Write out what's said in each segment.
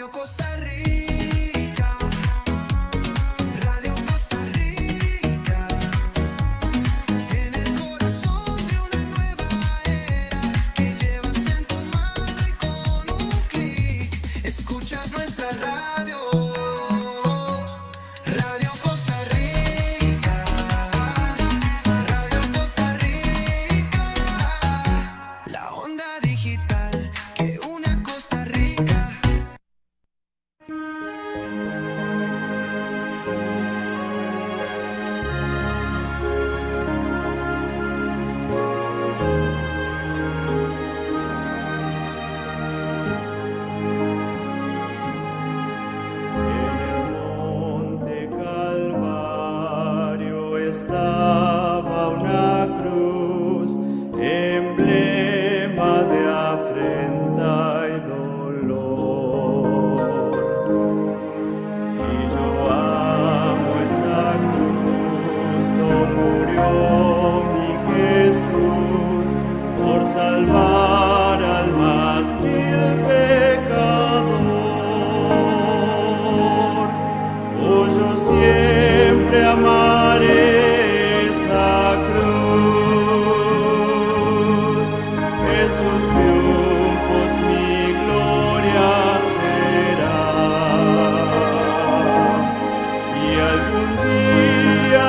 Radio Costa Rica, Radio Costa Rica, en el corazón de una nueva era que llevas en tu mano y con un clic escuchas nuestra radio. Radio Costa Rica, Radio Costa Rica, la onda digital que une a Costa Rica. En el monte Calvario estaba una cruz, emblema de afrenta y dolor. Y yo amo esa cruz, donde murió mi Jesús por salvar al más vil pecador. Oh, yo siempre amaré esa cruz, en sus triunfos mi gloria será. Y algún día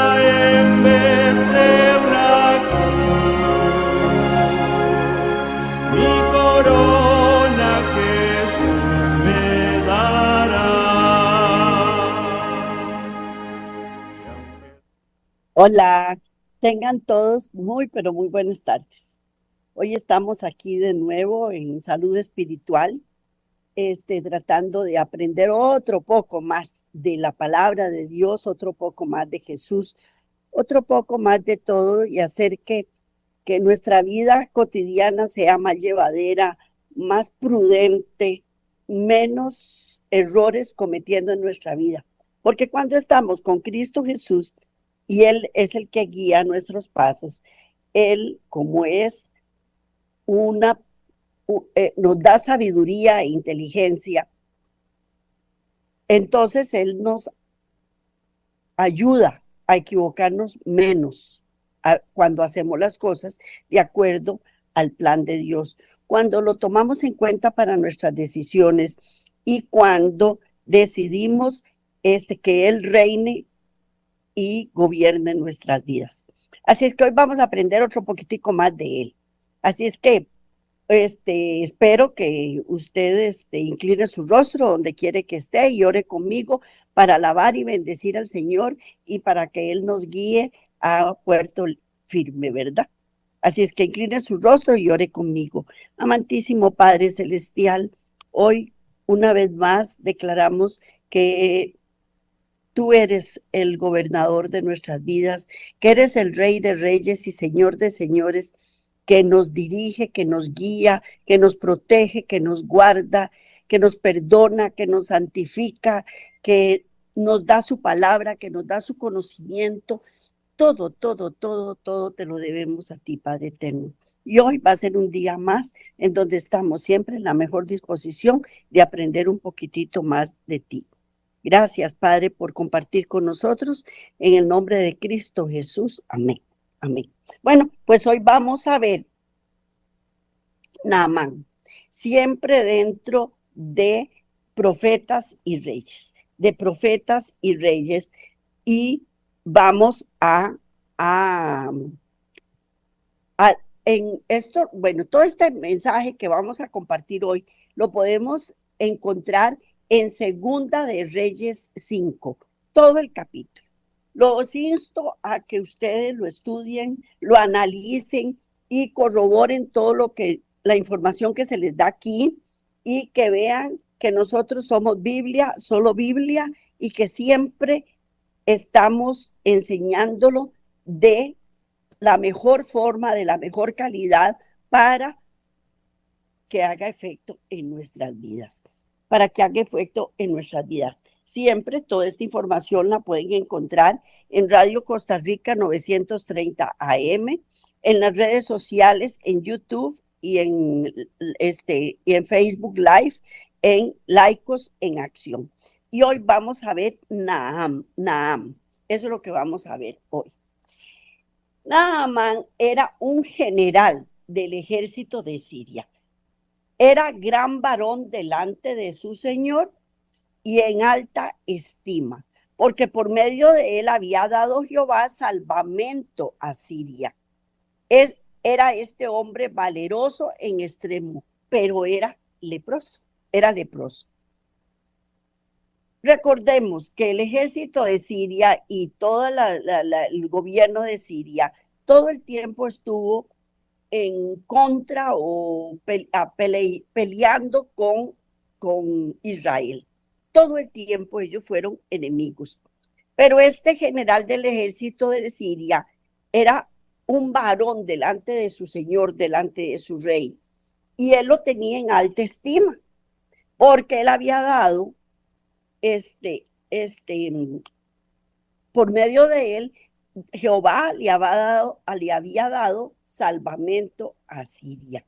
en vez de una cruz, mi corona Jesús me dará. Hola, tengan todos muy, pero muy buenas tardes. Hoy estamos aquí de nuevo en Salud Espiritual, tratando de aprender otro poco más de la palabra de Dios, otro poco más de Jesús, otro poco más de todo y hacer que nuestra vida cotidiana sea más llevadera, más prudente, menos errores cometiendo en nuestra vida. Porque cuando estamos con Cristo Jesús y Él es el que guía nuestros pasos, Él, como es nos da sabiduría e inteligencia, entonces Él nos ayuda a equivocarnos menos cuando hacemos las cosas de acuerdo al plan de Dios, cuando lo tomamos en cuenta para nuestras decisiones y cuando decidimos que Él reine y gobierne nuestras vidas. Así es que hoy vamos a aprender otro poquitico más de Él. Así es que espero que ustedes inclinen su rostro donde quiere que esté y ore conmigo para alabar y bendecir al Señor y para que Él nos guíe a puerto firme, ¿verdad? Así es que incline su rostro y ore conmigo. Amantísimo Padre Celestial, hoy una vez más declaramos que tú eres el gobernador de nuestras vidas, que eres el Rey de Reyes y Señor de Señores, que nos dirige, que nos guía, que nos protege, que nos guarda, que nos perdona, que nos santifica, que nos da su palabra, que nos da su conocimiento. Todo, todo, todo, todo te lo debemos a ti, Padre eterno. Y hoy va a ser un día más en donde estamos siempre en la mejor disposición de aprender un poquitito más de ti. Gracias, Padre, por compartir con nosotros. En el nombre de Cristo Jesús. Amén. Amén. Bueno, pues hoy vamos a ver Naamán, siempre dentro de profetas y reyes, de profetas y reyes. Y vamos en esto, bueno, todo este mensaje que vamos a compartir hoy lo podemos encontrar en Segunda de Reyes 5, todo el capítulo. Los insto a que ustedes lo estudien, lo analicen y corroboren todo la información que se les da aquí y que vean que nosotros somos Biblia, solo Biblia, y que siempre estamos enseñándolo de la mejor forma, de la mejor calidad para que haga efecto en nuestras vidas, para que haga efecto en nuestras vidas. Siempre toda esta información la pueden encontrar en Radio Costa Rica 930 AM, en las redes sociales, en YouTube y en Facebook Live, en Laicos en Acción. Y hoy vamos a ver Naham. Eso es lo que vamos a ver hoy. Naamán era un general del ejército de Siria. Era gran varón delante de su señor y en alta estima, porque por medio de él había dado Jehová salvamento a Siria. Era este hombre valeroso en extremo, pero era leproso. Recordemos que el ejército de Siria y todo el gobierno de Siria todo el tiempo estuvo en contra o peleando con Israel. Todo el tiempo ellos fueron enemigos. Pero este general del ejército de Siria era un varón delante de su señor, delante de su rey. Y él lo tenía en alta estima, porque él había dado, por medio de él, Jehová le había dado salvamento a Siria.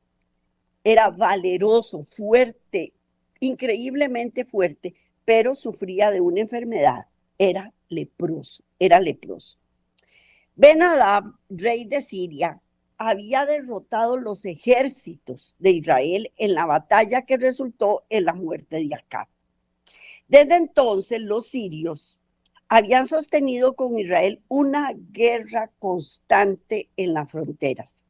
Era valeroso, fuerte, increíblemente fuerte, pero sufría de una enfermedad. Era leproso. Ben-Hadad, rey de Siria, había derrotado los ejércitos de Israel en la batalla que resultó en la muerte de Acab. Desde entonces los sirios habían sostenido con Israel una guerra constante en las fronteras.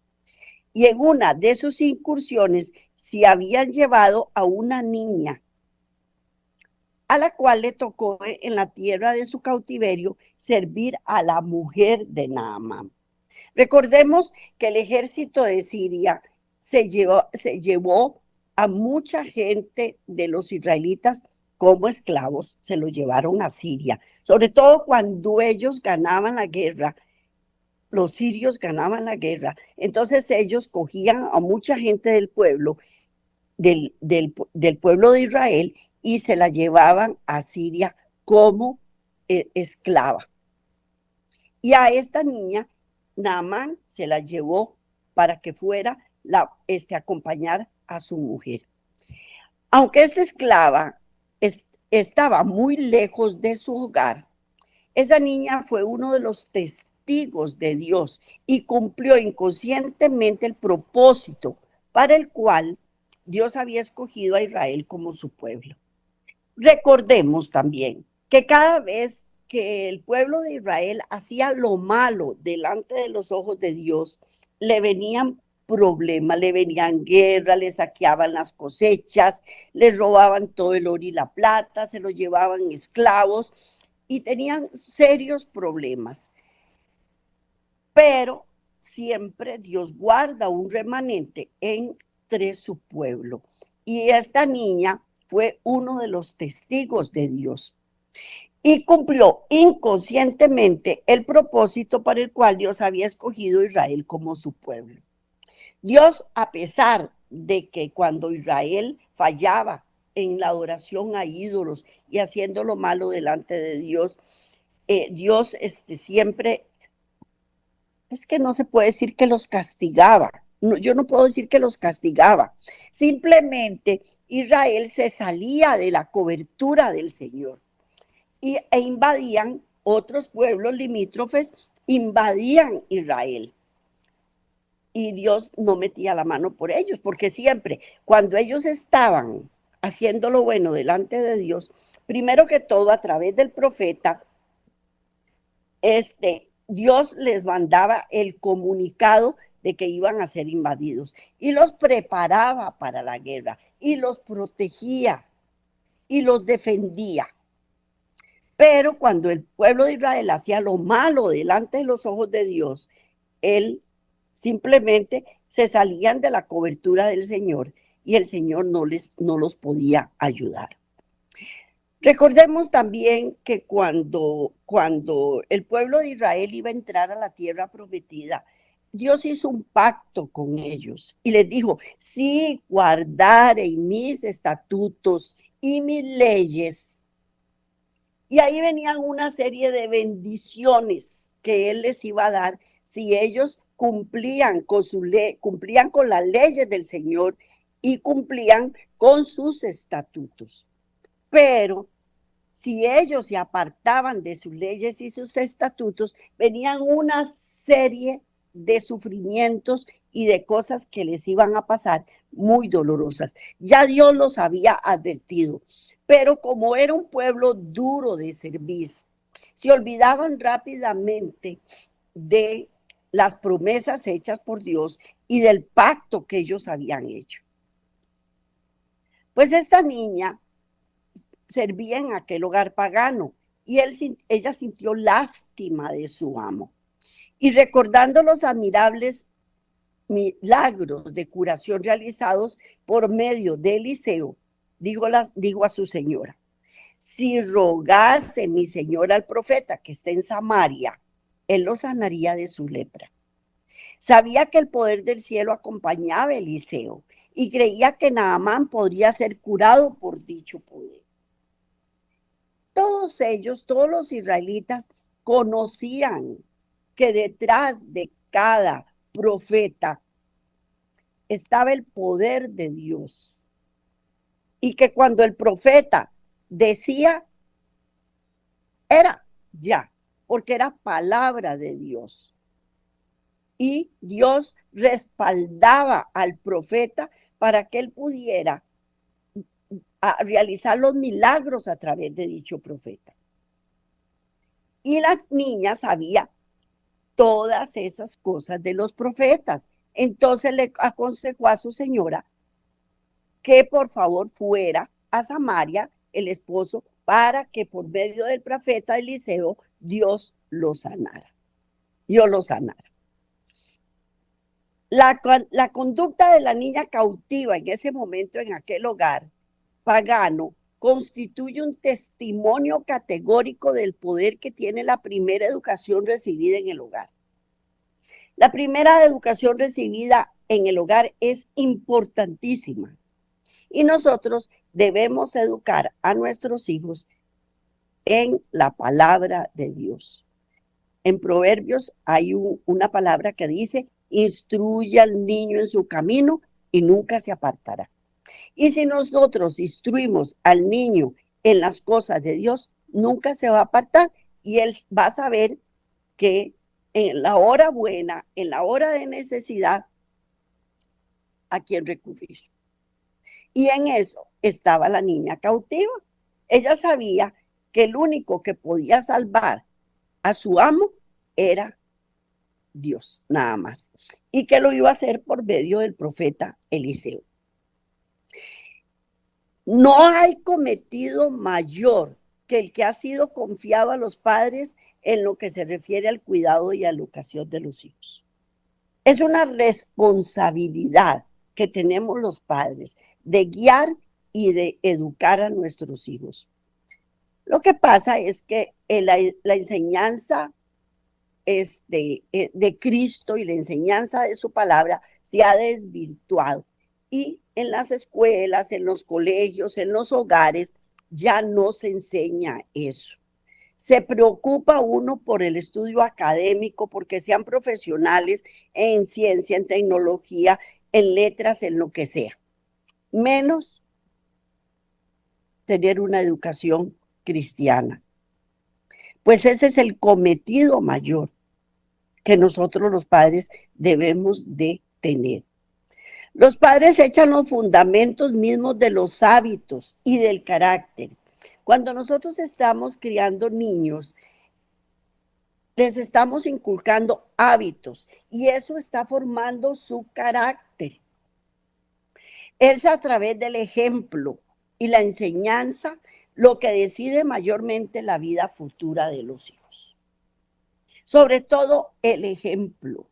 Y en una de sus incursiones se habían llevado a una niña, a la cual le tocó en la tierra de su cautiverio servir a la mujer de Naamán. Recordemos que el ejército de Siria se llevó a mucha gente de los israelitas como esclavos, se los llevaron a Siria, sobre todo cuando ellos ganaban la guerra. Los sirios ganaban la guerra, entonces ellos cogían a mucha gente del pueblo, del pueblo de Israel, y se la llevaban a Siria como esclava. Y a esta niña, Naamán se la llevó para que fuera a acompañar a su mujer. Aunque esta esclava estaba muy lejos de su hogar, esa niña fue uno de los testigos de Dios y cumplió inconscientemente el propósito para el cual Dios había escogido a Israel como su pueblo. Recordemos también que cada vez que el pueblo de Israel hacía lo malo delante de los ojos de Dios, le venían problemas, le venían guerras, le saqueaban las cosechas, le robaban todo el oro y la plata, se lo llevaban esclavos y tenían serios problemas. Pero siempre Dios guarda un remanente entre su pueblo. Y esta niña fue uno de los testigos de Dios y cumplió inconscientemente el propósito para el cual Dios había escogido a Israel como su pueblo. Dios, a pesar de que cuando Israel fallaba en la adoración a ídolos y haciendo lo malo delante de Dios, Dios siempre, es que no se puede decir que los castigaba. No, yo no puedo decir que los castigaba. Simplemente Israel se salía de la cobertura del Señor e invadían otros pueblos limítrofes, invadían Israel. Y Dios no metía la mano por ellos, porque siempre cuando ellos estaban haciendo lo bueno delante de Dios, primero que todo a través del profeta, Dios les mandaba el comunicado de que iban a ser invadidos y los preparaba para la guerra y los protegía y los defendía. Pero cuando el pueblo de Israel hacía lo malo delante de los ojos de Dios, él simplemente se salían de la cobertura del Señor y el Señor no los podía ayudar. Recordemos también que cuando el pueblo de Israel iba a entrar a la tierra prometida, Dios hizo un pacto con ellos y les dijo, si guardareis mis estatutos y mis leyes. Y ahí venían una serie de bendiciones que Él les iba a dar si ellos cumplían con las leyes del Señor y cumplían con sus estatutos. Pero si ellos se apartaban de sus leyes y sus estatutos, venían una serie de sufrimientos y de cosas que les iban a pasar muy dolorosas. Ya Dios los había advertido, pero como era un pueblo duro de cerviz, se olvidaban rápidamente de las promesas hechas por Dios y del pacto que ellos habían hecho. Pues esta niña servía en aquel hogar pagano y ella sintió lástima de su amo. Y recordando los admirables milagros de curación realizados por medio de Eliseo, dijo a su señora: si rogase mi señora al profeta que está en Samaria, él lo sanaría de su lepra. Sabía que el poder del cielo acompañaba a Eliseo y creía que Naamán podría ser curado por dicho poder. Todos ellos, todos los israelitas, conocían que detrás de cada profeta estaba el poder de Dios. Y que cuando el profeta decía, era ya, porque era palabra de Dios. Y Dios respaldaba al profeta para que él pudiera realizar los milagros a través de dicho profeta. Y la niña sabía todas esas cosas de los profetas. Entonces le aconsejó a su señora que por favor fuera a Samaria, el esposo, para que por medio del profeta Eliseo Dios lo sanara. Dios lo sanara. La conducta de la niña cautiva en ese momento en aquel hogar pagano constituye un testimonio categórico del poder que tiene la primera educación recibida en el hogar. La primera educación recibida en el hogar es importantísima y nosotros debemos educar a nuestros hijos en la palabra de Dios. En Proverbios hay una palabra que dice: instruye al niño en su camino y nunca se apartará. Y si nosotros instruimos al niño en las cosas de Dios, nunca se va a apartar y él va a saber que en la hora buena, en la hora de necesidad, a quién recurrir. Y en eso estaba la niña cautiva. Ella sabía que el único que podía salvar a su amo era Dios, nada más. Y que lo iba a hacer por medio del profeta Eliseo. No hay cometido mayor que el que ha sido confiado a los padres en lo que se refiere al cuidado y a la educación de los hijos. Es una responsabilidad que tenemos los padres de guiar y de educar a nuestros hijos. Lo que pasa es que la enseñanza de Cristo y la enseñanza de su palabra se ha desvirtuado. Y en las escuelas, en los colegios, en los hogares, ya no se enseña eso. Se preocupa uno por el estudio académico, porque sean profesionales en ciencia, en tecnología, en letras, en lo que sea. Menos tener una educación cristiana. Pues ese es el cometido mayor que nosotros los padres debemos de tener. Los padres echan los fundamentos mismos de los hábitos y del carácter. Cuando nosotros estamos criando niños, les estamos inculcando hábitos y eso está formando su carácter. Es a través del ejemplo y la enseñanza lo que decide mayormente la vida futura de los hijos. Sobre todo el ejemplo.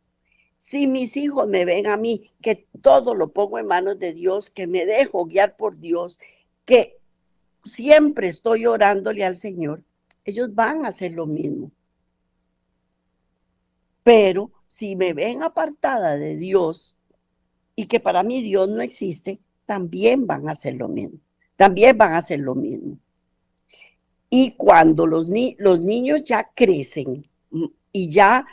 Si mis hijos me ven a mí, que todo lo pongo en manos de Dios, que me dejo guiar por Dios, que siempre estoy orándole al Señor, ellos van a hacer lo mismo. Pero si me ven apartada de Dios y que para mí Dios no existe, también van a hacer lo mismo. También van a hacer lo mismo. Y cuando los niños ya crecen y ya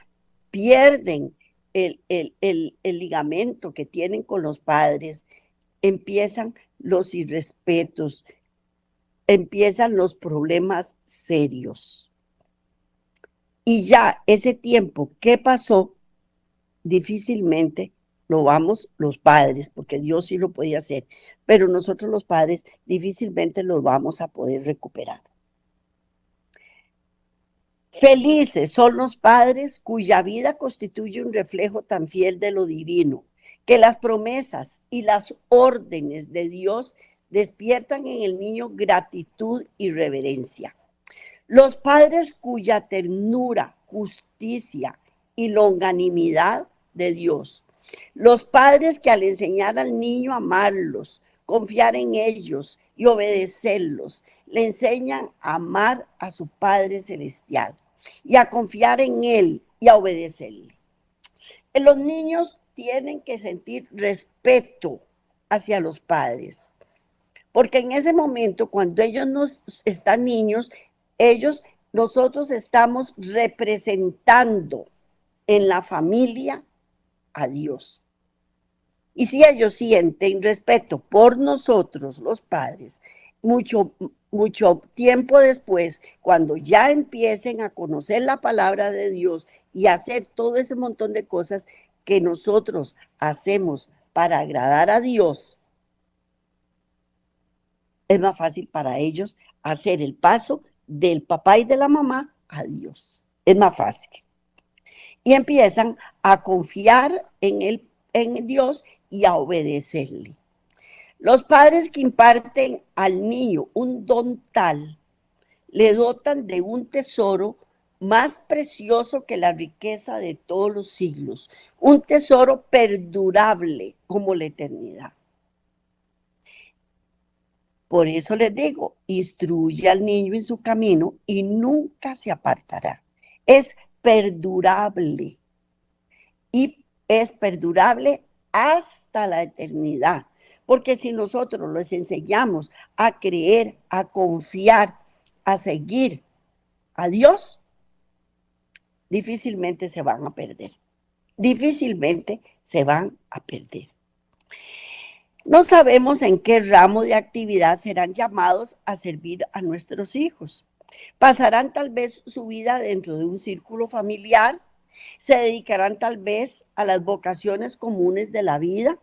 pierden el ligamento que tienen con los padres, empiezan los irrespetos, empiezan los problemas serios. Y ya ese tiempo que pasó, difícilmente lo vamos los padres, porque Dios sí lo podía hacer, pero nosotros los padres difícilmente lo vamos a poder recuperar. Felices son los padres cuya vida constituye un reflejo tan fiel de lo divino, que las promesas y las órdenes de Dios despiertan en el niño gratitud y reverencia. Los padres cuya ternura, justicia y longanimidad de Dios. Los padres que al enseñar al niño a amarlos, confiar en ellos y obedecerlos, le enseñan a amar a su Padre Celestial y a confiar en Él y a obedecerle. Los niños tienen que sentir respeto hacia los padres, porque en ese momento, cuando ellos no están niños, nosotros estamos representando en la familia a Dios. Y si ellos sienten respeto por nosotros, los padres, mucho tiempo después, cuando ya empiecen a conocer la palabra de Dios y hacer todo ese montón de cosas que nosotros hacemos para agradar a Dios, es más fácil para ellos hacer el paso del papá y de la mamá a Dios. Es más fácil. Y empiezan a confiar en Dios y a obedecerle. Los padres que imparten al niño un don tal, le dotan de un tesoro más precioso que la riqueza de todos los siglos, un tesoro perdurable como la eternidad. Por eso les digo, instruye al niño en su camino y nunca se apartará. Es perdurable y es perdurable hasta la eternidad. Porque si nosotros les enseñamos a creer, a confiar, a seguir a Dios, difícilmente se van a perder. Difícilmente se van a perder. No sabemos en qué ramo de actividad serán llamados a servir a nuestros hijos. Pasarán tal vez su vida dentro de un círculo familiar, se dedicarán tal vez a las vocaciones comunes de la vida,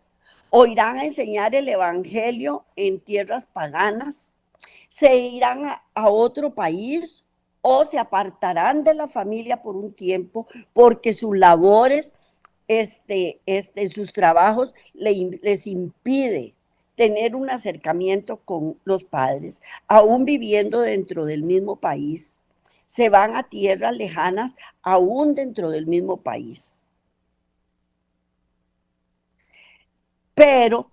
o irán a enseñar el evangelio en tierras paganas, se irán a otro país o se apartarán de la familia por un tiempo porque sus labores, sus trabajos les impide tener un acercamiento con los padres, aún viviendo dentro del mismo país. Se van a tierras lejanas, aún dentro del mismo país. Pero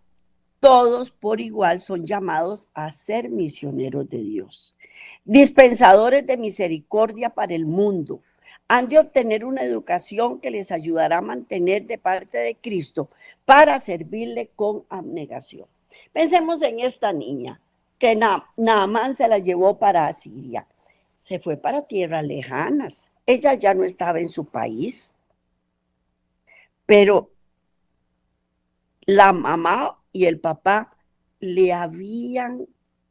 todos por igual son llamados a ser misioneros de Dios, dispensadores de misericordia para el mundo. Han de obtener una educación que les ayudará a mantener de parte de Cristo para servirle con abnegación. Pensemos en esta niña que Naamán se la llevó para Asiria. Se fue para tierras lejanas. Ella ya no estaba en su país, pero la mamá y el papá le habían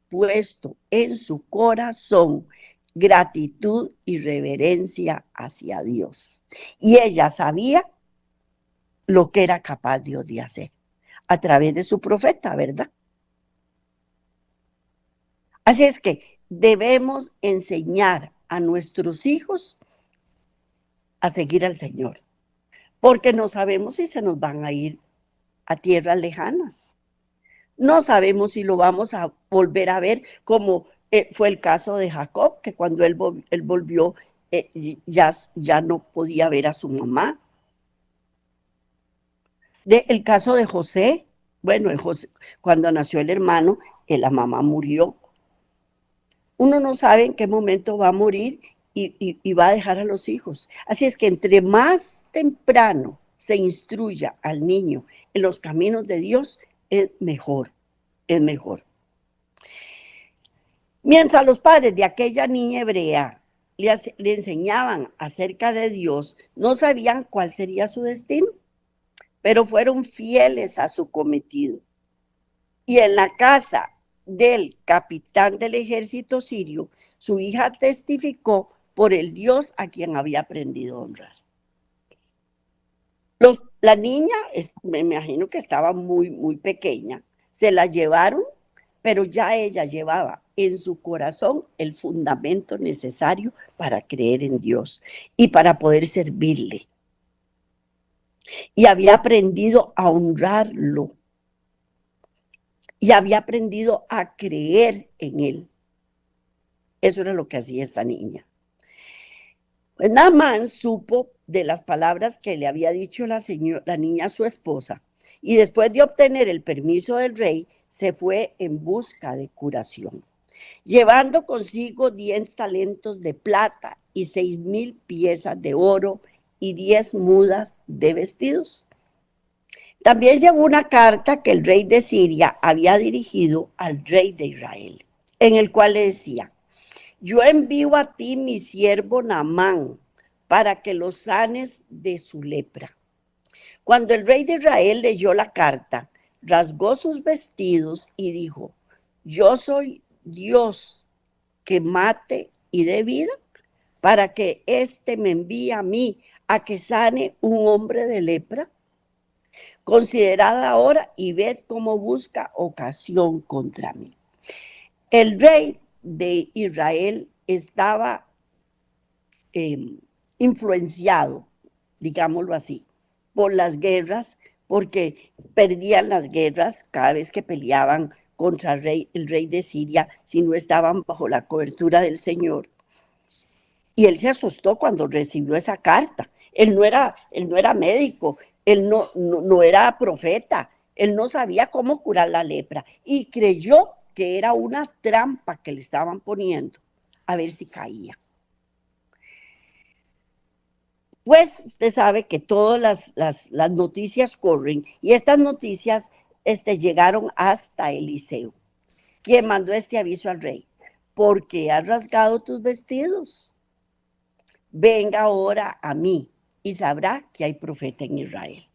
puesto en su corazón gratitud y reverencia hacia Dios. Y ella sabía lo que era capaz Dios de hacer a través de su profeta, ¿verdad? Así es que debemos enseñar a nuestros hijos a seguir al Señor, porque no sabemos si se nos van a ir a tierras lejanas. No sabemos si lo vamos a volver a ver, como fue el caso de Jacob, que cuando él volvió ya no podía ver a su mamá. El caso de José, bueno, cuando nació el hermano, la mamá murió. Uno no sabe en qué momento va a morir y va a dejar a los hijos. Así es que entre más temprano se instruya al niño en los caminos de Dios, es mejor, es mejor. Mientras los padres de aquella niña hebrea le enseñaban acerca de Dios, no sabían cuál sería su destino, pero fueron fieles a su cometido. Y en la casa del capitán del ejército sirio, su hija testificó por el Dios a quien había aprendido a honrar. La niña, me imagino que estaba muy pequeña, se la llevaron, pero ya ella llevaba en su corazón el fundamento necesario para creer en Dios y para poder servirle. Y había aprendido a honrarlo y había aprendido a creer en él. Eso era lo que hacía esta niña. Pues Naamán supo de las palabras que le había dicho la niña a su esposa, y después de obtener el permiso del rey, se fue en busca de curación, llevando consigo 10 talentos de plata y 6,000 piezas de oro y 10 mudas de vestidos. También llegó una carta que el rey de Siria había dirigido al rey de Israel, en el cual le decía: yo envío a ti mi siervo Naamán para que lo sanes de su lepra. Cuando el rey de Israel leyó la carta, rasgó sus vestidos y dijo: yo soy Dios que mate y dé vida, para que éste me envíe a mí a que sane un hombre de lepra. Considerad ahora y ved cómo busca ocasión contra mí. El rey de Israel estaba influenciado, digámoslo así, por las guerras, porque perdían las guerras cada vez que peleaban contra el rey de Siria, si no estaban bajo la cobertura del Señor. Y él se asustó cuando recibió esa carta. Él no era médico, él no era profeta, él no sabía cómo curar la lepra y creyó que era una trampa que le estaban poniendo a ver si caía. Pues usted sabe que todas las noticias corren, y estas noticias llegaron hasta Eliseo, quien mandó este aviso al rey: porque has rasgado tus vestidos, venga ahora a mí y sabrá que hay profeta en Israel.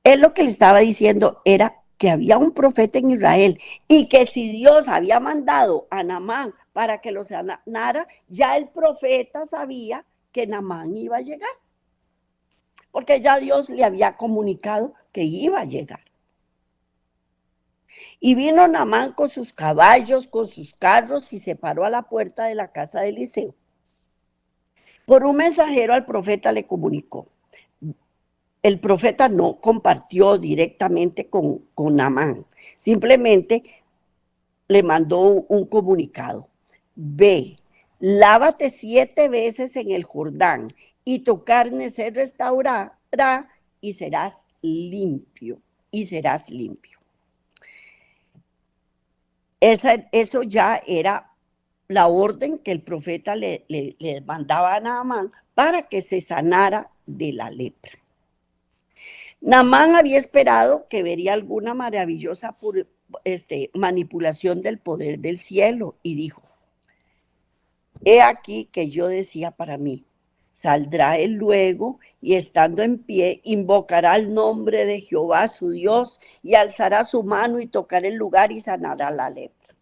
Él lo que le estaba diciendo era que había un profeta en Israel y que si Dios había mandado a Naamán para que lo sanara, ya el profeta sabía que Naamán iba a llegar, porque ya Dios le había comunicado que iba a llegar. Y vino Naamán con sus caballos, con sus carros, y se paró a la puerta de la casa de Eliseo. Por un mensajero al profeta le comunicó. El profeta no compartió directamente con Naamán, simplemente le mandó un comunicado: ve, lávate 7 veces en el Jordán y tu carne se restaurará y serás limpio, Eso ya era la orden que el profeta le mandaba a Naamán para que se sanara de la lepra. Naamán había esperado que vería alguna maravillosa manipulación del poder del cielo y dijo: he aquí que yo decía para mí, saldrá él luego y estando en pie invocará el nombre de Jehová su Dios y alzará su mano y tocará el lugar y sanará la lepra.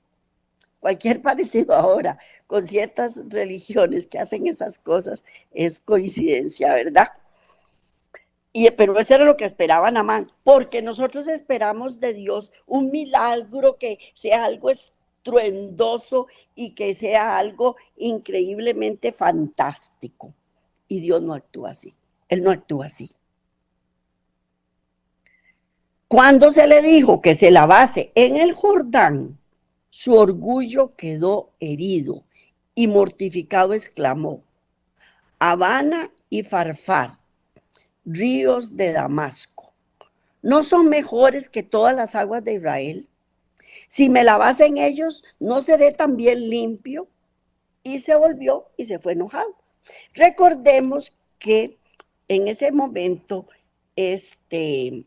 Cualquier parecido ahora con ciertas religiones que hacen esas cosas es coincidencia, ¿verdad? Pero eso era lo que esperaba Naamán, porque nosotros esperamos de Dios un milagro que sea algo estruendoso y que sea algo increíblemente fantástico. Y Dios no actúa así, Él no actúa así. Cuando se le dijo que se lavase en el Jordán, su orgullo quedó herido y mortificado exclamó: Habana y Farfar, ríos de Damasco, ¿no son mejores que todas las aguas de Israel? Si me lavase en ellos, ¿no seré también limpio? Y se volvió y se fue enojado. Recordemos que en ese momento el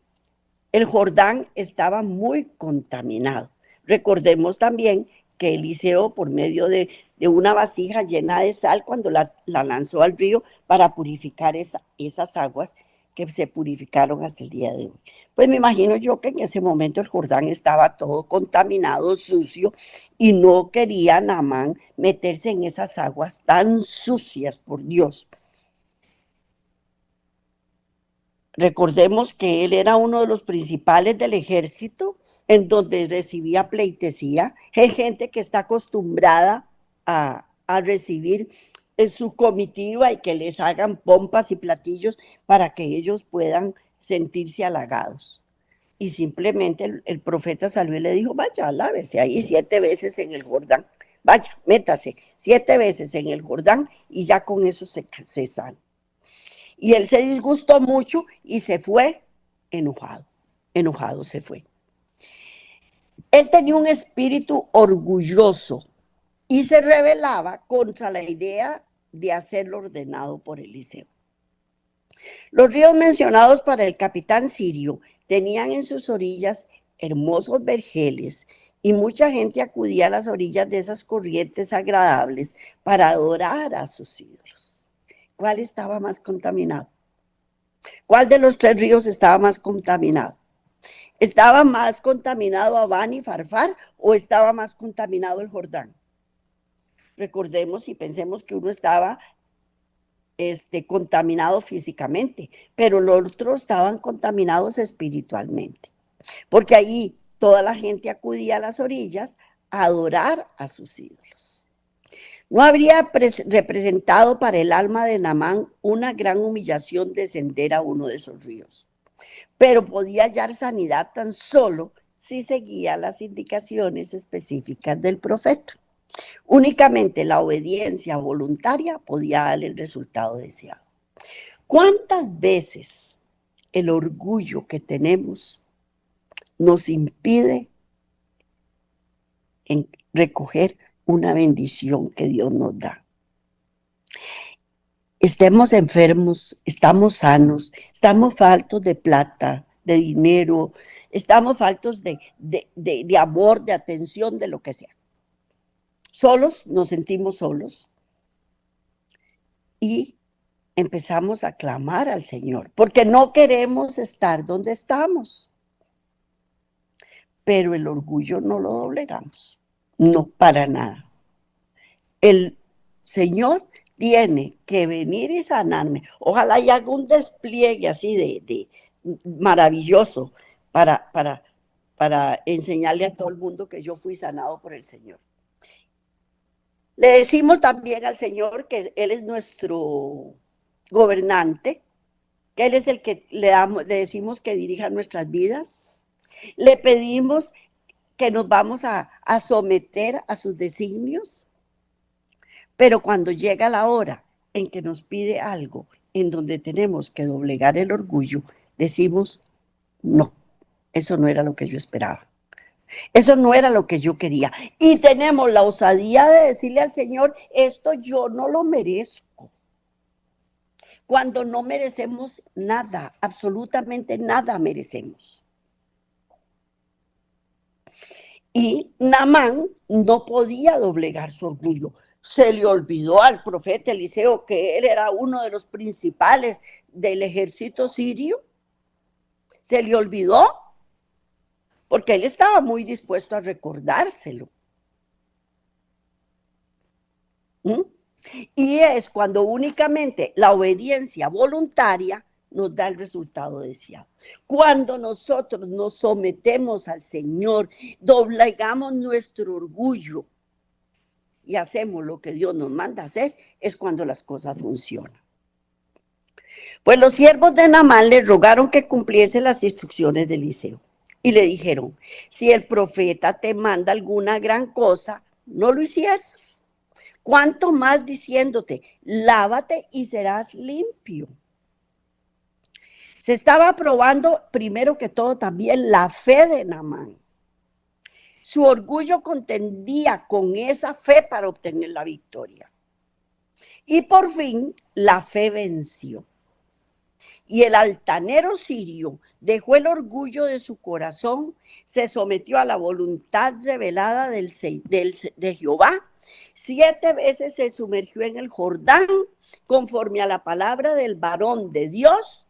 Jordán estaba muy contaminado. Recordemos también que Eliseo, por medio de una vasija llena de sal, cuando la lanzó al río para purificar esas aguas, que se purificaron hasta el día de hoy. Pues me imagino yo que en ese momento el Jordán estaba todo contaminado, sucio, y no quería Naamán meterse en esas aguas tan sucias, por Dios. Recordemos que él era uno de los principales del ejército, en donde recibía pleitesía. Hay gente que está acostumbrada a recibir en su comitiva y que les hagan pompas y platillos para que ellos puedan sentirse halagados. Y simplemente el profeta salió y le dijo, vaya, lávese ahí 7 veces en el Jordán. Vaya, métase 7 veces en el Jordán y ya con eso se sana. Y él se disgustó mucho y se fue enojado. Enojado se fue. Él tenía un espíritu orgulloso y se rebelaba contra la idea de hacerlo ordenado por Eliseo. Los ríos mencionados para el capitán sirio tenían en sus orillas hermosos vergeles y mucha gente acudía a las orillas de esas corrientes agradables para adorar a sus ídolos. ¿Cuál estaba más contaminado? ¿Cuál de los 3 ríos estaba más contaminado? ¿Estaba más contaminado Abán y Farfar o estaba más contaminado el Jordán? Recordemos y pensemos que uno estaba contaminado físicamente, pero los otros estaban contaminados espiritualmente, porque allí toda la gente acudía a las orillas a adorar a sus ídolos. No habría representado para el alma de Naamán una gran humillación descender a uno de esos ríos, pero podía hallar sanidad tan solo si seguía las indicaciones específicas del profeta. Únicamente la obediencia voluntaria podía dar el resultado deseado. ¿Cuántas veces el orgullo que tenemos nos impide recoger una bendición que Dios nos da? Estemos enfermos, estamos sanos, estamos faltos de plata, de dinero, estamos faltos de amor, de atención, de lo que sea. Solos, nos sentimos solos y empezamos a clamar al Señor, porque no queremos estar donde estamos. Pero el orgullo no lo doblegamos, no para nada. El Señor tiene que venir y sanarme. Ojalá y haga un despliegue así de maravilloso para enseñarle a todo el mundo que yo fui sanado por el Señor. Le decimos también al Señor que Él es nuestro gobernante, que Él es el que le decimos que dirija nuestras vidas. Le pedimos que nos vamos a someter a sus designios, pero cuando llega la hora en que nos pide algo en donde tenemos que doblegar el orgullo, decimos, no, eso no era lo que yo esperaba. Eso no era lo que yo quería. Y tenemos la osadía de decirle al Señor, esto yo no lo merezco. Cuando no merecemos nada, absolutamente nada merecemos. Y Naamán no podía doblegar su orgullo. Se le olvidó al profeta Eliseo que él era uno de los principales del ejército sirio. Se le olvidó porque él estaba muy dispuesto a recordárselo. Y es cuando únicamente la obediencia voluntaria nos da el resultado deseado. Cuando nosotros nos sometemos al Señor, doblegamos nuestro orgullo y hacemos lo que Dios nos manda hacer, es cuando las cosas funcionan. Pues los siervos de Naamán le rogaron que cumpliese las instrucciones de Eliseo. Y le dijeron, si el profeta te manda alguna gran cosa, no lo hicieras. Cuanto más diciéndote, lávate y serás limpio. Se estaba probando primero que todo también la fe de Naamán. Su orgullo contendía con esa fe para obtener la victoria. Y por fin la fe venció. Y el altanero sirio dejó el orgullo de su corazón, se sometió a la voluntad revelada de Jehová. 7 veces se sumergió en el Jordán, conforme a la palabra del varón de Dios,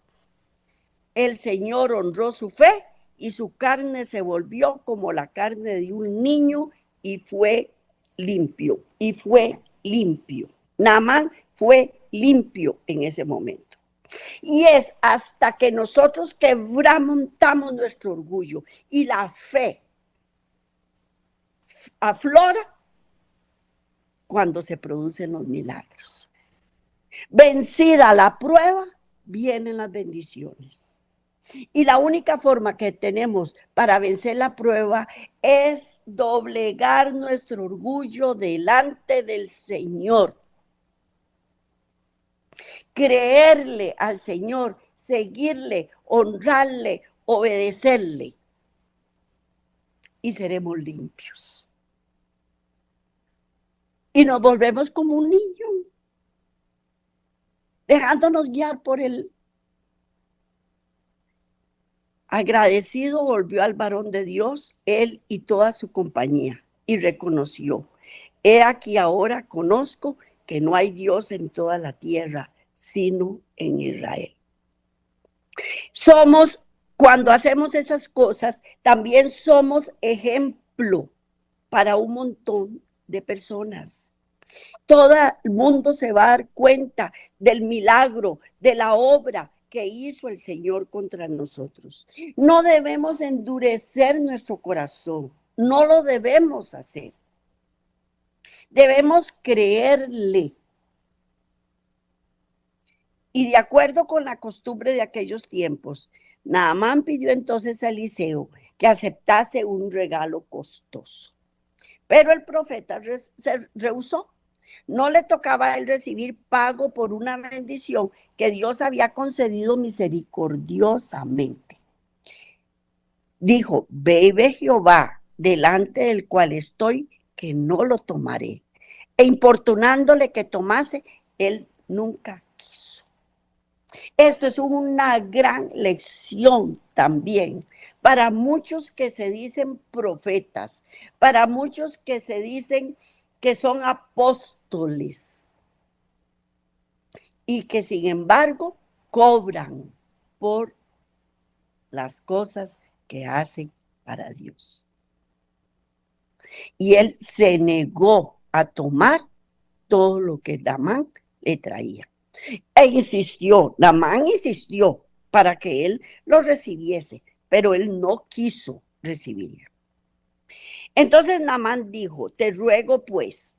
el Señor honró su fe y su carne se volvió como la carne de un niño y fue limpio, y fue limpio. Naamán fue limpio en ese momento. Y es hasta que nosotros quebrantamos nuestro orgullo y la fe aflora cuando se producen los milagros. Vencida la prueba, vienen las bendiciones. Y la única forma que tenemos para vencer la prueba es doblegar nuestro orgullo delante del Señor. Creerle al Señor, seguirle, honrarle, obedecerle. Y seremos limpios. Y nos volvemos como un niño, dejándonos guiar por él. Agradecido volvió al varón de Dios, él y toda su compañía, y reconoció: he aquí ahora conozco que no hay Dios en toda la tierra, sino en Israel. Cuando hacemos esas cosas, también somos ejemplo para un montón de personas. Todo el mundo se va a dar cuenta del milagro, de la obra que hizo el Señor contra nosotros. No debemos endurecer nuestro corazón, no lo debemos hacer. Debemos creerle. Y de acuerdo con la costumbre de aquellos tiempos, Naamán pidió entonces a Eliseo que aceptase un regalo costoso. Pero el profeta se rehusó. No le tocaba a él recibir pago por una bendición que Dios había concedido misericordiosamente. Dijo: ve Jehová, delante del cual estoy, que no lo tomaré. E importunándole que tomase, él nunca quiso. Esto es una gran lección también para muchos que se dicen profetas, para muchos que se dicen que son apóstoles y que sin embargo cobran por las cosas que hacen para Dios. Y él se negó a tomar todo lo que Naamán le traía. Naamán insistió para que él lo recibiese, pero él no quiso recibirlo. Entonces Naamán dijo: te ruego pues,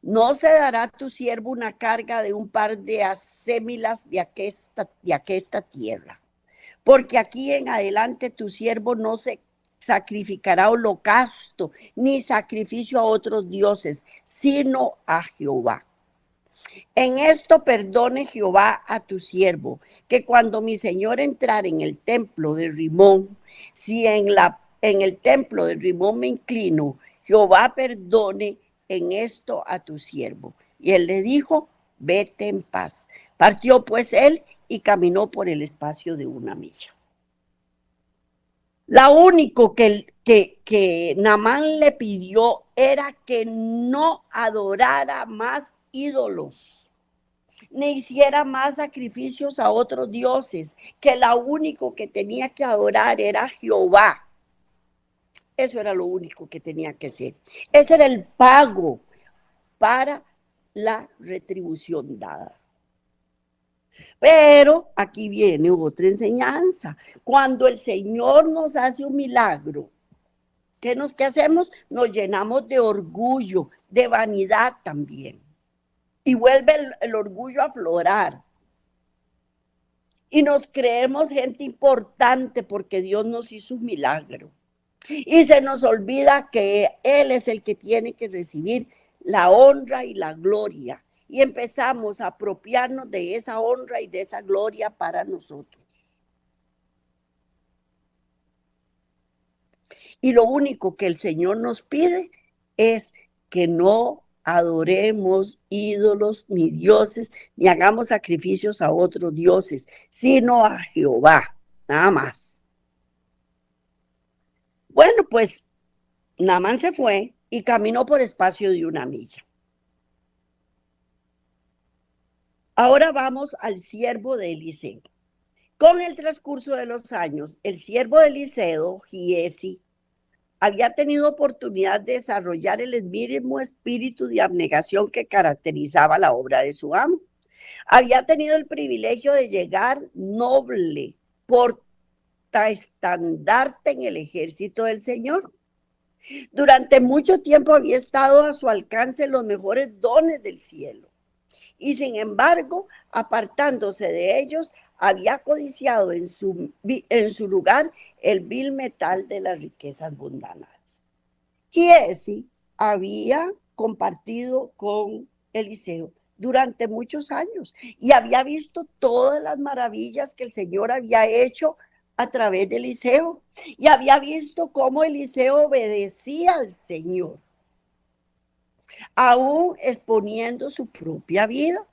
no se dará a tu siervo una carga de un par de acémilas de aquesta tierra, porque aquí en adelante tu siervo no se sacrificará holocausto ni sacrificio a otros dioses, sino a Jehová. En esto perdone Jehová a tu siervo, que cuando mi señor entrare en el templo de Rimón, si en el templo de Rimón me inclino, Jehová perdone en esto a tu siervo. Y él le dijo: vete en paz. Partió pues él y caminó por el espacio de una milla. Lo único que Naamán le pidió era que no adorara más ídolos, ni hiciera más sacrificios a otros dioses, que lo único que tenía que adorar era Jehová. Eso era lo único que tenía que hacer. Ese era el pago para la retribución dada. Pero aquí viene otra enseñanza. Cuando el Señor nos hace un milagro, ¿qué hacemos? Nos llenamos de orgullo, de vanidad también. Y vuelve el orgullo a aflorar. Y nos creemos gente importante porque Dios nos hizo un milagro. Y se nos olvida que Él es el que tiene que recibir la honra y la gloria. Y empezamos a apropiarnos de esa honra y de esa gloria para nosotros. Y lo único que el Señor nos pide es que no adoremos ídolos ni dioses, ni hagamos sacrificios a otros dioses, sino a Jehová, nada más. Bueno, pues Naamán se fue y caminó por espacio de una milla. Ahora vamos al siervo de Eliseo. Con el transcurso de los años, el siervo de Eliseo, Giesi, había tenido oportunidad de desarrollar el mismo espíritu de abnegación que caracterizaba la obra de su amo. Había tenido el privilegio de llegar noble, portaestandarte en el ejército del Señor. Durante mucho tiempo había estado a su alcance los mejores dones del cielo. Y sin embargo, apartándose de ellos, había codiciado en su lugar el vil metal de las riquezas mundanas. Giesi había compartido con Eliseo durante muchos años y había visto todas las maravillas que el Señor había hecho a través de Eliseo y había visto cómo Eliseo obedecía al Señor, aún exponiendo su propia vida.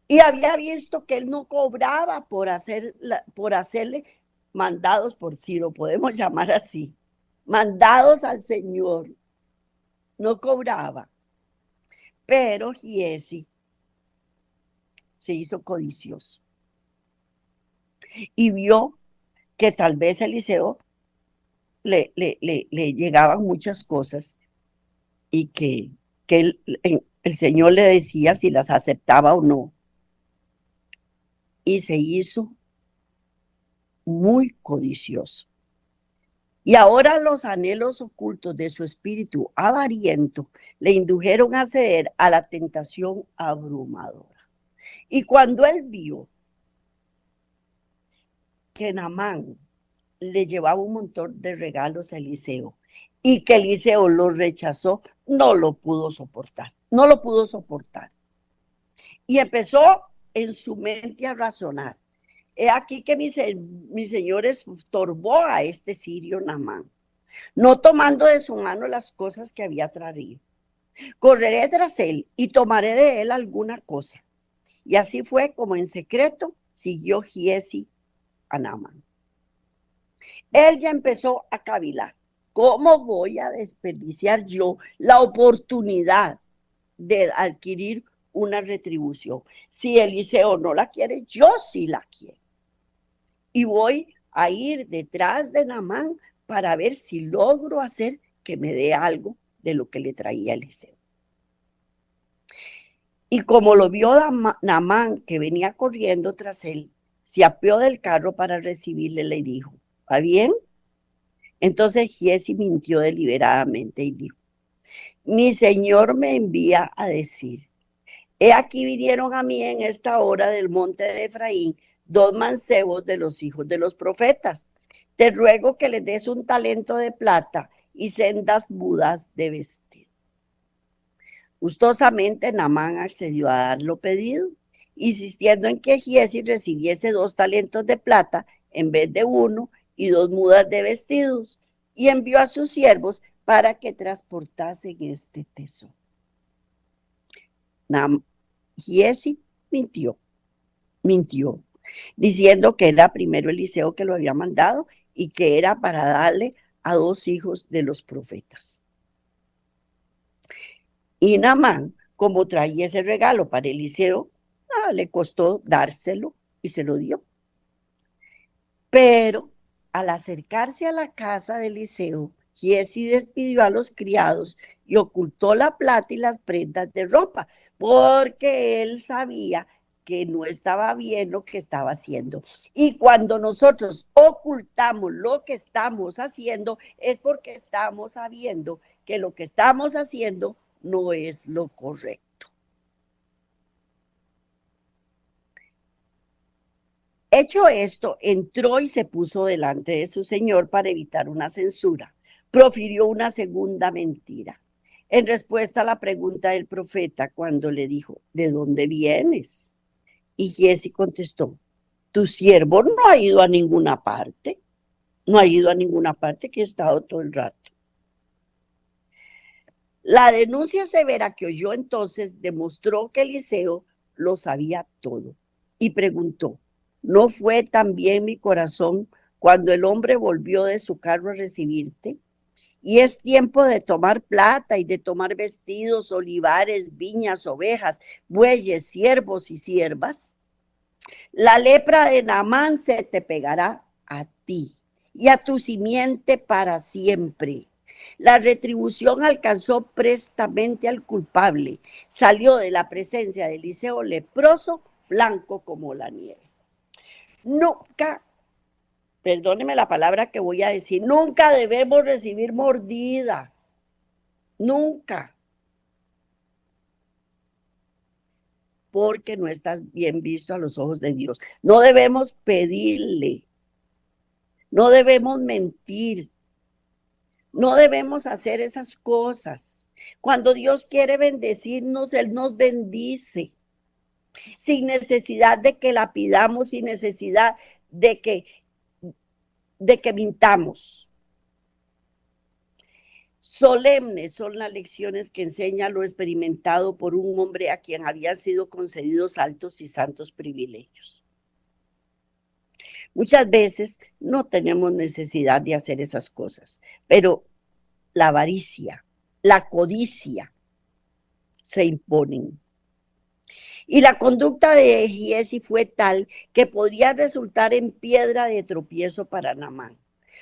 Y había visto que él no cobraba por hacerle mandados, por si lo podemos llamar así, mandados al Señor. No cobraba. Pero Giesi se hizo codicioso y vio que tal vez Eliseo le llegaban muchas cosas y que el Señor le decía si las aceptaba o no. Y se hizo muy codicioso. Y ahora los anhelos ocultos de su espíritu avariento le indujeron a ceder a la tentación abrumadora. Y cuando él vio que Naamán le llevaba un montón de regalos a Eliseo y que Eliseo los rechazó, no lo pudo soportar, no lo pudo soportar. Y empezó en su mente a razonar. He aquí que mi señor estorbó a este sirio Naamán, no tomando de su mano las cosas que había traído. Correré tras él y tomaré de él alguna cosa. Y así fue como en secreto siguió Giesi a Naamán. Él ya empezó a cavilar. ¿Cómo voy a desperdiciar yo la oportunidad de adquirir una retribución? Si Eliseo no la quiere, yo sí la quiero. Y voy a ir detrás de Naamán para ver si logro hacer que me dé algo de lo que le traía Eliseo. Y como lo vio Naamán, que venía corriendo tras él, se apeó del carro para recibirle, le dijo, ¿va bien? Entonces Giesi mintió deliberadamente y dijo, mi señor me envía a decir, he aquí vinieron a mí en esta hora del monte de Efraín 2 mancebos de los hijos de los profetas. Te ruego que les des un talento de plata y sendas mudas de vestido. Gustosamente Naamán accedió a dar lo pedido, insistiendo en que Giesi recibiese 2 talentos de plata en vez de 1 y 2 mudas de vestidos, y envió a sus siervos para que transportasen este tesoro. Giesi mintió, diciendo que era primero Eliseo que lo había mandado y que era para darle a 2 hijos de los profetas. Y Naamán, como traía ese regalo para Eliseo, le costó dárselo y se lo dio. Pero al acercarse a la casa de Eliseo, Giesi despidió a los criados y ocultó la plata y las prendas de ropa, porque él sabía que no estaba bien lo que estaba haciendo. Y cuando nosotros ocultamos lo que estamos haciendo, es porque estamos sabiendo que lo que estamos haciendo no es lo correcto. Hecho esto, entró y se puso delante de su señor para evitar una censura. Profirió una segunda mentira. En respuesta a la pregunta del profeta, cuando le dijo, ¿de dónde vienes? Y Giesi contestó, tu siervo no ha ido a ninguna parte. No ha ido a ninguna parte, que he estado todo el rato. La denuncia severa que oyó entonces demostró que Eliseo lo sabía todo y preguntó, ¿no fue también mi corazón cuando el hombre volvió de su carro a recibirte? Y es tiempo de tomar plata y de tomar vestidos, olivares, viñas, ovejas, bueyes, siervos y siervas. La lepra de Naamán se te pegará a ti y a tu simiente para siempre. La retribución alcanzó prestamente al culpable. Salió de la presencia de Eliseo leproso, blanco como la nieve. Nunca, perdóneme la palabra que voy a decir, nunca debemos recibir mordida. Nunca. Porque no estás bien visto a los ojos de Dios. No debemos pedirle. No debemos mentir. No debemos hacer esas cosas. Cuando Dios quiere bendecirnos, Él nos bendice. Sin necesidad de que la pidamos, sin necesidad de que mintamos. Solemnes son las lecciones que enseña lo experimentado por un hombre a quien habían sido concedidos altos y santos privilegios. Muchas veces no tenemos necesidad de hacer esas cosas, pero la avaricia, la codicia se imponen. Y la conducta de Giesi fue tal que podría resultar en piedra de tropiezo para Naamán,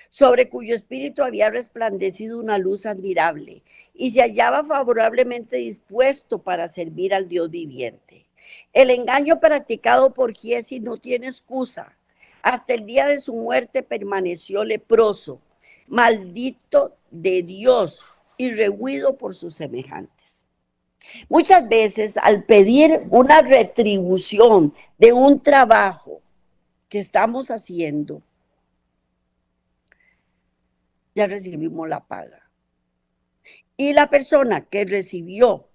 sobre cuyo espíritu había resplandecido una luz admirable y se hallaba favorablemente dispuesto para servir al Dios viviente. El engaño practicado por Giesi no tiene excusa. Hasta el día de su muerte permaneció leproso, maldito de Dios y rehuido por sus semejantes. Muchas veces al pedir una retribución de un trabajo que estamos haciendo, ya recibimos la paga. Y la persona que recibió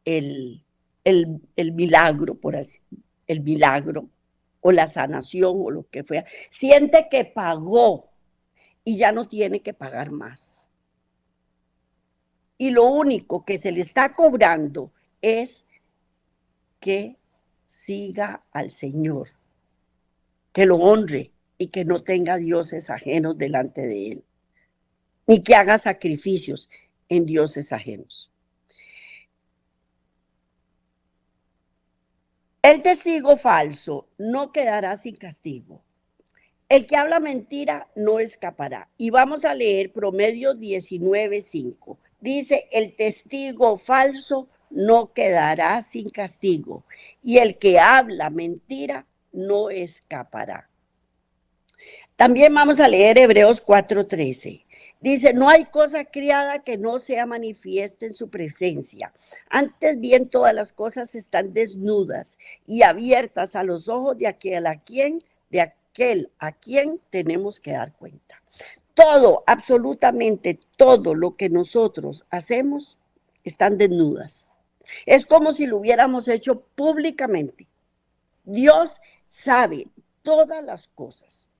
el milagro, por así, el milagro o la sanación o lo que fuera, siente que pagó y ya no tiene que pagar más. Y lo único que se le está cobrando es que siga al Señor, que lo honre y que no tenga dioses ajenos delante de él, ni que haga sacrificios en dioses ajenos. El testigo falso no quedará sin castigo. El que habla mentira no escapará. Y vamos a leer Proverbios 19:5. Dice, el testigo falso no quedará sin castigo, y el que habla mentira no escapará. También vamos a leer Hebreos 4:13. Dice, no hay cosa criada que no sea manifiesta en su presencia. Antes bien, todas las cosas están desnudas y abiertas a los ojos de aquel a quien tenemos que dar cuenta. Todo, absolutamente todo lo que nosotros hacemos están desnudas. Es como si lo hubiéramos hecho públicamente. Dios sabe todas las cosas.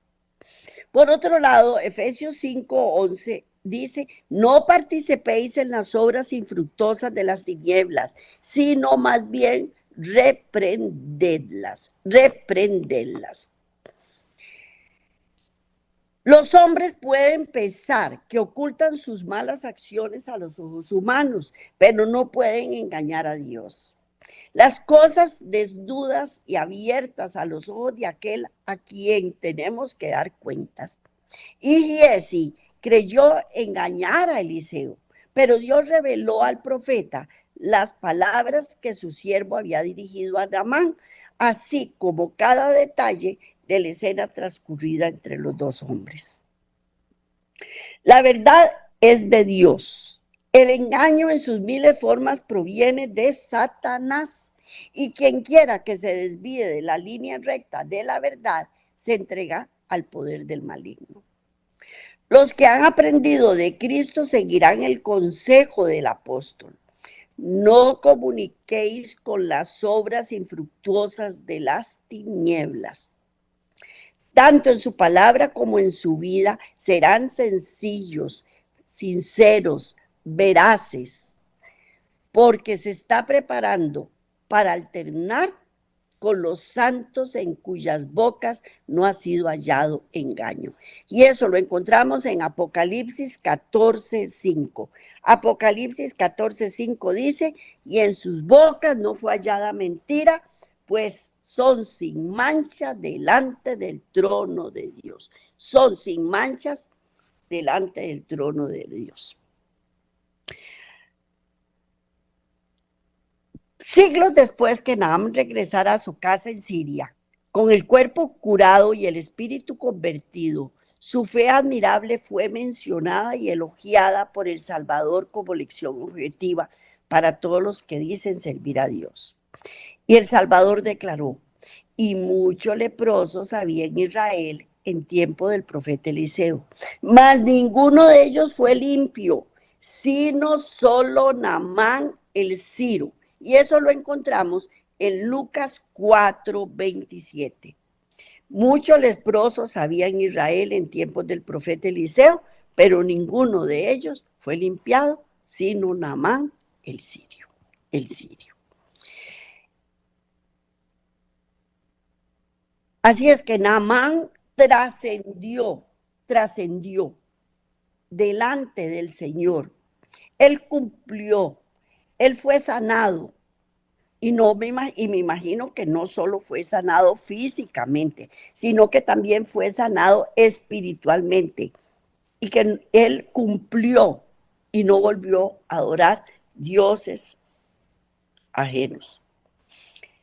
Por otro lado, Efesios 5:11 dice, no participéis en las obras infructuosas de las tinieblas, sino más bien reprendedlas. Los hombres pueden pensar que ocultan sus malas acciones a los ojos humanos, pero no pueden engañar a Dios. Las cosas desnudas y abiertas a los ojos de aquel a quien tenemos que dar cuentas. Y Giesi creyó engañar a Eliseo, pero Dios reveló al profeta las palabras que su siervo había dirigido a Naamán, así como cada detalle de la escena transcurrida entre los dos hombres. La verdad es de Dios. El engaño en sus miles formas proviene de Satanás, y quien quiera que se desvíe de la línea recta de la verdad se entrega al poder del maligno. Los que han aprendido de Cristo seguirán el consejo del apóstol. No comuniquéis con las obras infructuosas de las tinieblas. Tanto en su palabra como en su vida serán sencillos, sinceros, veraces, porque se está preparando para alternar con los santos en cuyas bocas no ha sido hallado engaño. Y eso lo encontramos en Apocalipsis 14:5. Apocalipsis 14:5 dice, y en sus bocas no fue hallada mentira, pues son sin mancha delante del trono de Dios. Son sin manchas delante del trono de Dios. Siglos después que Naham regresara a su casa en Siria, con el cuerpo curado y el espíritu convertido, su fe admirable fue mencionada y elogiada por el Salvador como lección objetiva para todos los que dicen servir a Dios. Y el Salvador declaró: y muchos leprosos había en Israel en tiempo del profeta Eliseo, mas ninguno de ellos fue limpio, sino solo Naamán el Ciro. Y eso lo encontramos en Lucas 4:27. Muchos leprosos había en Israel en tiempos del profeta Eliseo, pero ninguno de ellos fue limpiado, sino Naamán el Sirio. El sirio. Así es que Naamán trascendió delante del Señor. Él cumplió, él fue sanado. Y me imagino que no solo fue sanado físicamente, sino que también fue sanado espiritualmente. Y que él cumplió y no volvió a adorar dioses ajenos.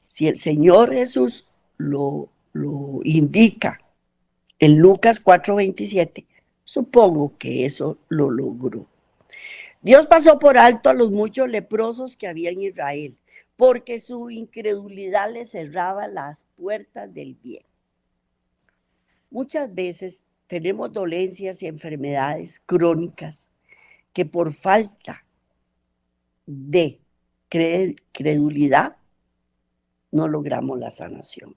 Si el Señor Jesús lo indica en Lucas 4:27, supongo que eso lo logró. Dios pasó por alto a los muchos leprosos que había en Israel, porque su incredulidad le cerraba las puertas del bien. Muchas veces tenemos dolencias y enfermedades crónicas que por falta de credulidad no logramos la sanación.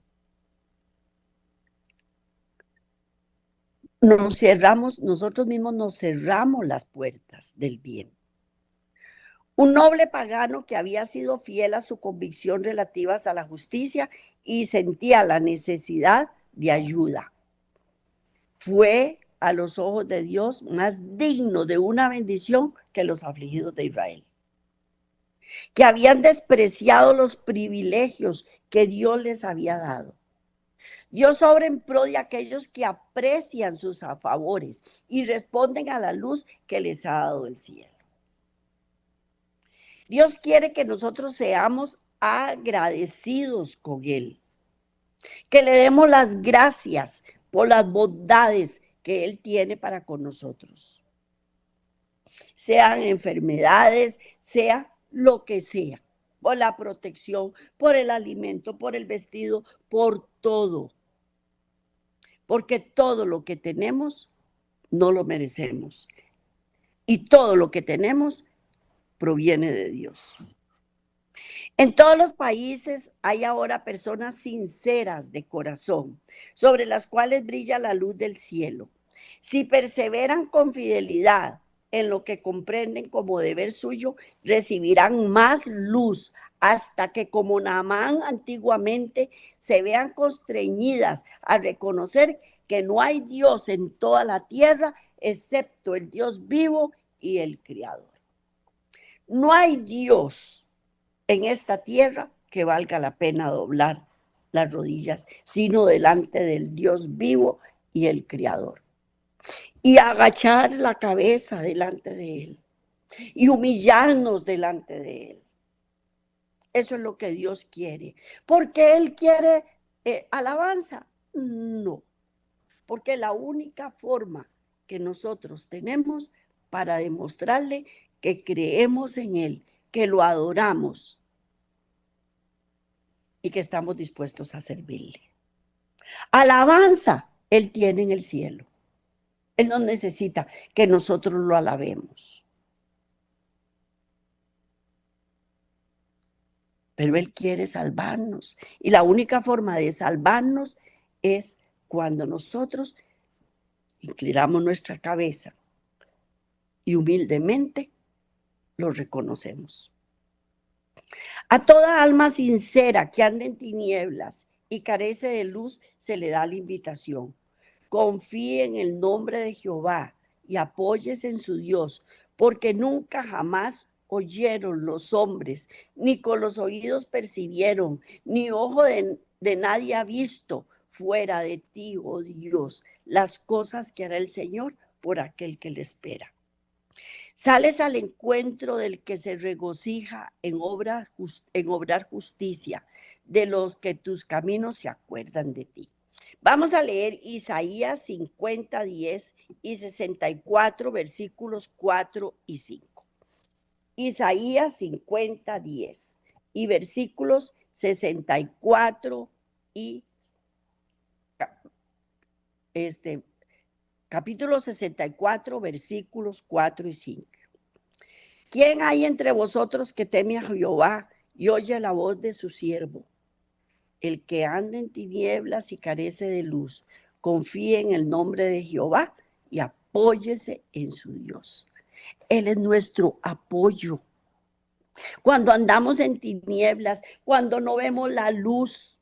Nosotros mismos nos cerramos las puertas del bien. Un noble pagano que había sido fiel a su convicción relativas a la justicia y sentía la necesidad de ayuda, fue a los ojos de Dios más digno de una bendición que los afligidos de Israel, que habían despreciado los privilegios que Dios les había dado. Dios obra en pro de aquellos que aprecian sus favores y responden a la luz que les ha dado el cielo. Dios quiere que nosotros seamos agradecidos con Él, que le demos las gracias por las bondades que Él tiene para con nosotros. Sean enfermedades, sea lo que sea, por la protección, por el alimento, por el vestido, por todo. Porque todo lo que tenemos no lo merecemos. Y todo lo que tenemos proviene de Dios. En todos los países hay ahora personas sinceras de corazón, sobre las cuales brilla la luz del cielo. Si perseveran con fidelidad en lo que comprenden como deber suyo, recibirán más luz hasta que, como Naamán antiguamente, se vean constreñidas a reconocer que no hay Dios en toda la tierra excepto el Dios vivo y el Creador. No hay Dios en esta tierra que valga la pena doblar las rodillas, sino delante del Dios vivo y el Creador. Y agachar la cabeza delante de Él y humillarnos delante de Él. Eso es lo que Dios quiere. ¿Por qué Él quiere alabanza? No, porque la única forma que nosotros tenemos para demostrarle que creemos en Él, que lo adoramos y que estamos dispuestos a servirle. Alabanza Él tiene en el cielo. Él no necesita que nosotros lo alabemos. Pero Él quiere salvarnos. Y la única forma de salvarnos es cuando nosotros inclinamos nuestra cabeza y humildemente lo reconocemos. A toda alma sincera que anda en tinieblas y carece de luz, se le da la invitación. Confíe en el nombre de Jehová y apóyese en su Dios, porque nunca jamás oyeron los hombres, ni con los oídos percibieron, ni ojo de nadie ha visto fuera de ti, oh Dios, las cosas que hará el Señor por aquel que le espera. Sales al encuentro del que se regocija en obrar justicia, de los que tus caminos se acuerdan de ti. Vamos a leer Isaías 50, 10 y 64, versículos 4 y 5. Isaías 50, 10 y versículos 64 y capítulo 64, versículos 4 y 5. ¿Quién hay entre vosotros que teme a Jehová y oye la voz de su siervo? El que anda en tinieblas y carece de luz, confíe en el nombre de Jehová y apóyese en su Dios. Él es nuestro apoyo. Cuando andamos en tinieblas, cuando no vemos la luz,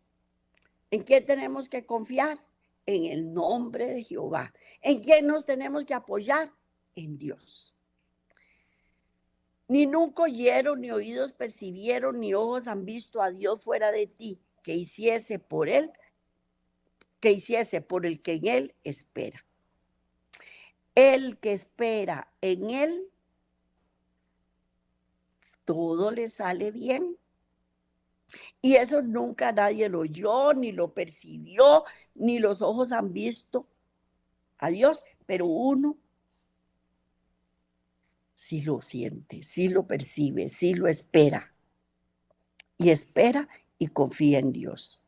¿en qué tenemos que confiar? En el nombre de Jehová. ¿En quién nos tenemos que apoyar? En Dios. Ni nunca oyeron, ni oídos percibieron, ni ojos han visto a Dios fuera de ti, que hiciese por el que en él espera. El que espera en él, todo le sale bien. Y eso nunca nadie lo oyó, ni lo percibió, ni los ojos han visto a Dios, pero uno sí lo siente, sí lo percibe, sí lo espera. Y espera y confía en Dios.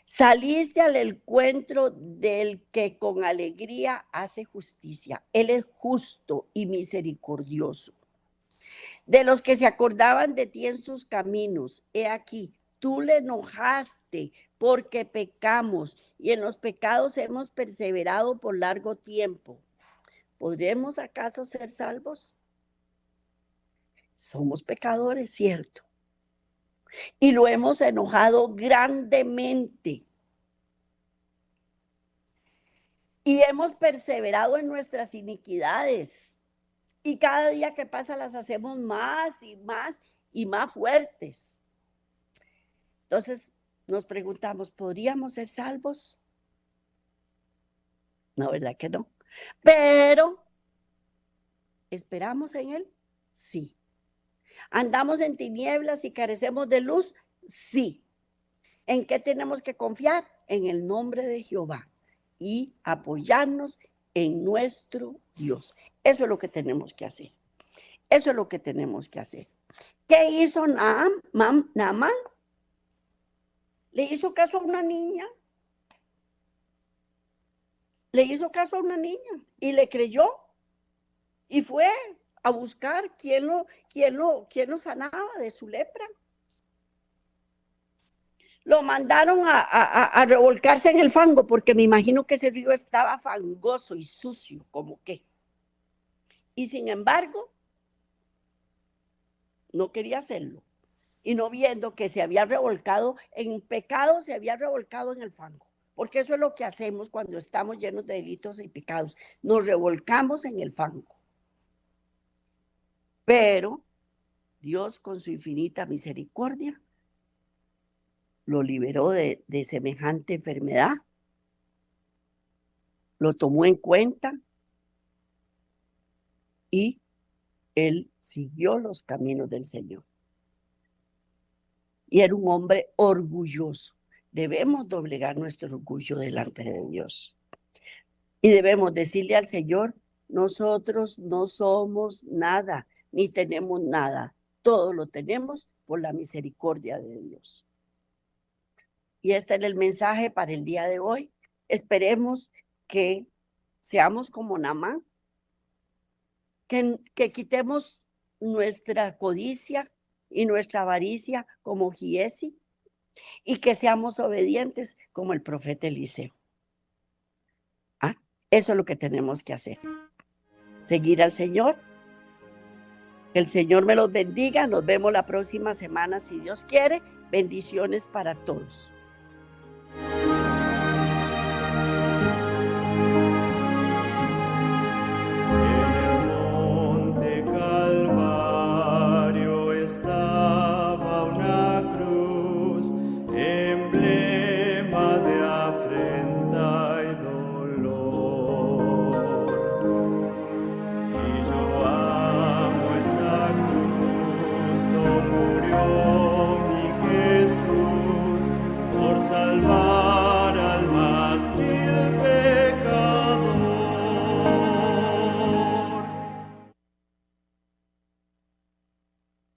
Saliste al encuentro del que con alegría hace justicia. Él es justo y misericordioso. De los que se acordaban de ti en sus caminos, he aquí, tú le enojaste porque pecamos y en los pecados hemos perseverado por largo tiempo. ¿Podremos acaso ser salvos? Somos pecadores, cierto. Y lo hemos enojado grandemente. Y hemos perseverado en nuestras iniquidades. Y cada día que pasa las hacemos más y más y más fuertes. Entonces nos preguntamos, ¿podríamos ser salvos? No, ¿verdad que no? Pero, ¿esperamos en Él? Sí. ¿Andamos en tinieblas y carecemos de luz? Sí. ¿En qué tenemos que confiar? En el nombre de Jehová y apoyarnos en nuestro Dios. Eso es lo que tenemos que hacer. Eso es lo que tenemos que hacer. ¿Qué hizo Naamán? Le hizo caso a una niña. Le hizo caso a una niña y le creyó. Y fue a buscar quién lo sanaba de su lepra. Lo mandaron a revolcarse en el fango, porque me imagino que ese río estaba fangoso y sucio, como que. Y sin embargo, no quería hacerlo. Y no viendo que se había revolcado en pecado, se había revolcado en el fango. Porque eso es lo que hacemos cuando estamos llenos de delitos y pecados. Nos revolcamos en el fango. Pero Dios, con su infinita misericordia, lo liberó de semejante enfermedad, lo tomó en cuenta y él siguió los caminos del Señor. Y era un hombre orgulloso. Debemos doblegar nuestro orgullo delante de Dios. Y debemos decirle al Señor, nosotros no somos nada, ni tenemos nada. Todo lo tenemos por la misericordia de Dios. Y este es el mensaje para el día de hoy. Esperemos que seamos como Naamán, que quitemos nuestra codicia y nuestra avaricia como Giezi y que seamos obedientes como el profeta Eliseo. Eso es lo que tenemos que hacer. Seguir al Señor. Que el Señor me los bendiga. Nos vemos la próxima semana si Dios quiere. Bendiciones para todos.